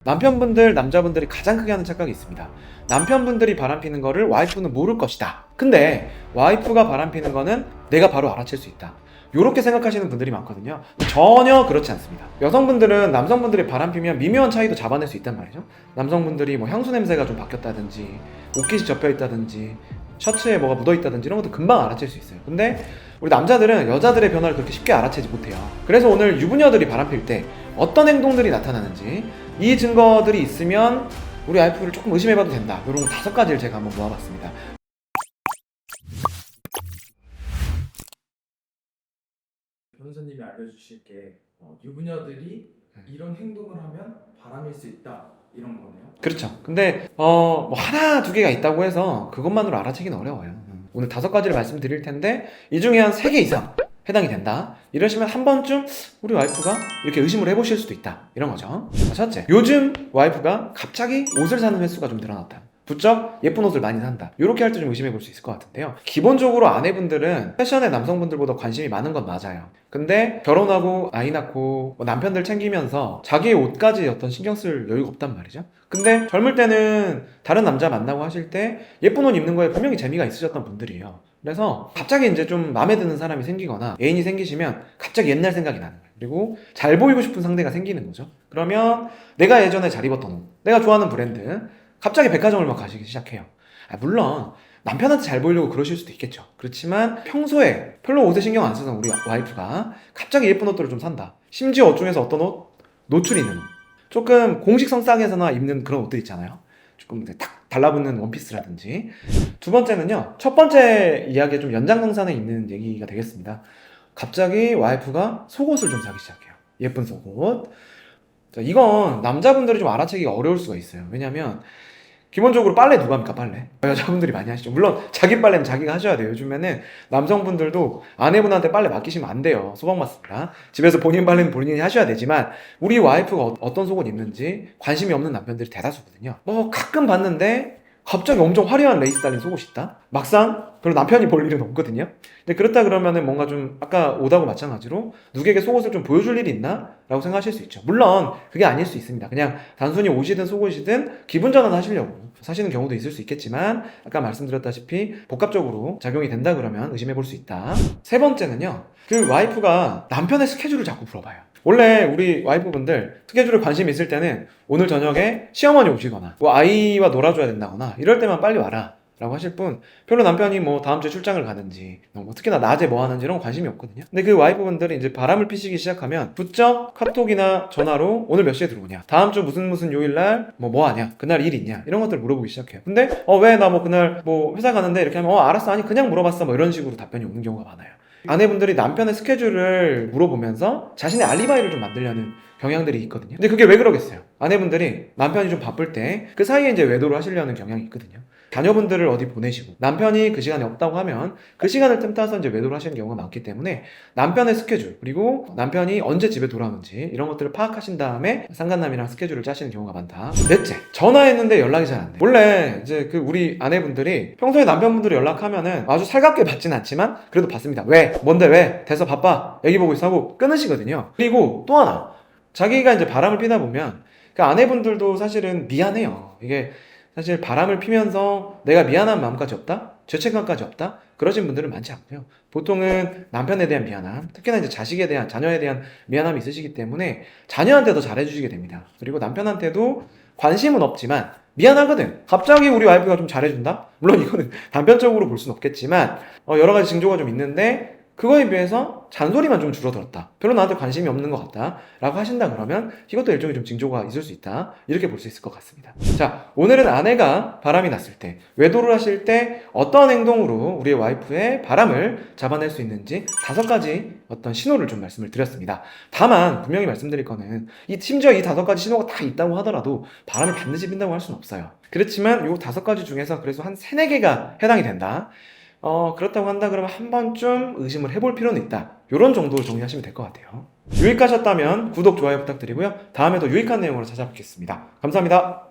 남편분들, 남자분들이 가장 크게 하는 착각이 있습니다. 남편분들이 바람피는 거를 와이프는 모를 것이다. 근데 와이프가 바람피는 거는 내가 바로 알아챌 수 있다. 이렇게 생각하시는 분들이 많거든요. 전혀 그렇지 않습니다. 여성분들은 남성분들이 바람피면 미묘한 차이도 잡아낼 수 있단 말이죠. 남성분들이 뭐 향수 냄새가 좀 바뀌었다든지 옷깃이 접혀있다든지 셔츠에 뭐가 묻어있다든지 이런 것도 금방 알아챌 수 있어요. 근데 우리 남자들은 여자들의 변화를 그렇게 쉽게 알아채지 못해요. 그래서 오늘 유부녀들이 바람필 때 어떤 행동들이 나타나는지, 이 증거들이 있으면 우리 와이프를 조금 의심해봐도 된다, 이런 5가지를 제가 한번 모아봤습니다. 변호사님이 알려주실 게 유부녀들이 이런 행동을 하면 바람일 수 있다, 이런 거네요. 그렇죠. 근데 뭐 하나 두 개가 있다고 해서 그것만으로 알아채기는 어려워요. 오늘 5가지를 말씀드릴 텐데 이 중에 한 3개 이상 해당이 된다, 이러시면 한 번쯤 우리 와이프가 이렇게 의심을 해보실 수도 있다, 이런 거죠. 첫째, 요즘 와이프가 갑자기 옷을 사는 횟수가 좀 늘어났다. 부쩍 예쁜 옷을 많이 산다. 이렇게 할 때 좀 의심해 볼 수 있을 것 같은데요. 기본적으로 아내분들은 패션에 남성분들보다 관심이 많은 건 맞아요. 근데 결혼하고 아이 낳고 남편들 챙기면서 자기의 옷까지 어떤 신경 쓸 여유가 없단 말이죠. 근데 젊을 때는 다른 남자 만나고 하실 때 예쁜 옷 입는 거에 분명히 재미가 있으셨던 분들이에요. 그래서 갑자기 이제 좀 마음에 드는 사람이 생기거나 애인이 생기시면 갑자기 옛날 생각이 나는 거예요. 그리고 잘 보이고 싶은 상대가 생기는 거죠. 그러면 내가 예전에 잘 입었던 옷, 내가 좋아하는 브랜드, 갑자기 백화점을 막 가시기 시작해요. 물론 남편한테 잘 보이려고 그러실 수도 있겠죠. 그렇지만 평소에 별로 옷에 신경 안 쓰던 우리 와이프가 갑자기 예쁜 옷들을 좀 산다. 심지어 옷 중에서 어떤 옷? 노출 있는 옷. 조금 공식 성상에서나 입는 그런 옷들 있잖아요. 조금 탁 달라붙는 원피스라든지. 두 번째는요, 첫 번째 이야기의 좀 연장선상에 있는 얘기가 되겠습니다. 갑자기 와이프가 속옷을 좀 사기 시작해요. 예쁜 속옷. 자, 이건 남자분들이 좀 알아채기가 어려울 수가 있어요. 왜냐면 기본적으로 빨래 누가 합니까? 빨래 여자분들이 많이 하시죠. 물론 자기 빨래는 자기가 하셔야 돼요. 요즘에는 남성분들도 아내분한테 빨래 맡기시면 안 돼요. 소방받습니다. 집에서 본인 빨래는 본인이 하셔야 되지만 우리 와이프가 어떤 속옷 입는지 관심이 없는 남편들이 대다수거든요. 가끔 봤는데 갑자기 엄청 화려한 레이스 달린 속옷이 있다? 막상 별로 남편이 볼 일은 없거든요. 근데 그렇다 그러면은 뭔가 좀 아까 옷하고 마찬가지로 누구에게 속옷을 좀 보여줄 일이 있나? 라고 생각하실 수 있죠. 물론 그게 아닐 수 있습니다. 그냥 단순히 옷이든 속옷이든 기분 전환 하시려고 사시는 경우도 있을 수 있겠지만 아까 말씀드렸다시피 복합적으로 작용이 된다 그러면 의심해 볼 수 있다. 세 번째는요, 그 와이프가 남편의 스케줄을 자꾸 물어봐요. 원래 우리 와이프분들 스케줄에 관심이 있을 때는 오늘 저녁에 시어머니 오시거나 뭐 아이와 놀아줘야 된다거나 이럴 때만 빨리 와라 라고 하실 뿐, 별로 남편이 뭐 다음 주에 출장을 가든지 특히나 낮에 뭐 하는지 이런 거 관심이 없거든요. 근데 그 와이프분들이 이제 바람을 피시기 시작하면 부쩍 카톡이나 전화로 오늘 몇 시에 들어오냐, 다음 주 무슨 요일날 뭐 하냐, 그날 일 있냐, 이런 것들 물어보기 시작해요. 근데 왜 나 뭐 그날 뭐 회사 가는데 이렇게 하면 알았어, 아니 그냥 물어봤어, 뭐 이런 식으로 답변이 오는 경우가 많아요. 아내분들이 남편의 스케줄을 물어보면서 자신의 알리바이를 좀 만들려는 경향들이 있거든요. 근데 그게 왜 그러겠어요? 아내분들이 남편이 좀 바쁠 때 그 사이에 이제 외도를 하시려는 경향이 있거든요. 자녀분들을 어디 보내시고 남편이 그 시간에 없다고 하면 그 시간을 틈타서 이제 외도를 하시는 경우가 많기 때문에 남편의 스케줄, 그리고 남편이 언제 집에 돌아오는지 이런 것들을 파악하신 다음에 상간남이랑 스케줄을 짜시는 경우가 많다. 넷째, 전화했는데 연락이 잘 안 돼. 원래 이제 그 우리 아내분들이 평소에 남편분들이 연락하면은 아주 살갑게 받진 않지만 그래도 받습니다. 왜? 뭔데 왜? 돼서 바빠. 애기 보고 있어 하고 끊으시거든요. 그리고 또 하나, 자기가 이제 바람을 피다 보면 그 아내분들도 사실은 미안해요. 이게 사실 바람을 피면서 내가 미안한 마음까지 없다? 죄책감까지 없다? 그러신 분들은 많지 않고요. 보통은 남편에 대한 미안함, 특히나 이제 자식에 대한, 자녀에 대한 미안함이 있으시기 때문에 자녀한테 더 잘해주시게 됩니다. 그리고 남편한테도 관심은 없지만 미안하거든. 갑자기 우리 와이프가 좀 잘해준다? 물론 이거는 단편적으로 볼 수는 없겠지만 여러 가지 징조가 좀 있는데 그거에 비해서 잔소리만 좀 줄어들었다, 별로 나한테 관심이 없는 것 같다 라고 하신다 그러면 이것도 일종의 좀 징조가 있을 수 있다, 이렇게 볼 수 있을 것 같습니다. 자, 오늘은 아내가 바람이 났을 때, 외도를 하실 때 어떠한 행동으로 우리의 와이프의 바람을 잡아낼 수 있는지 5가지 어떤 신호를 좀 말씀을 드렸습니다. 다만 분명히 말씀드릴 거는 심지어 이 5가지 신호가 다 있다고 하더라도 바람을 반드시 핀다고 할 수는 없어요. 그렇지만 이 5가지 중에서 그래서 한 3-4개가 해당이 된다. 그렇다고 한다 그러면 한 번쯤 의심을 해볼 필요는 있다. 이런 정도로 정리하시면 될 것 같아요. 유익하셨다면 구독, 좋아요 부탁드리고요. 다음에도 유익한 내용으로 찾아뵙겠습니다. 감사합니다.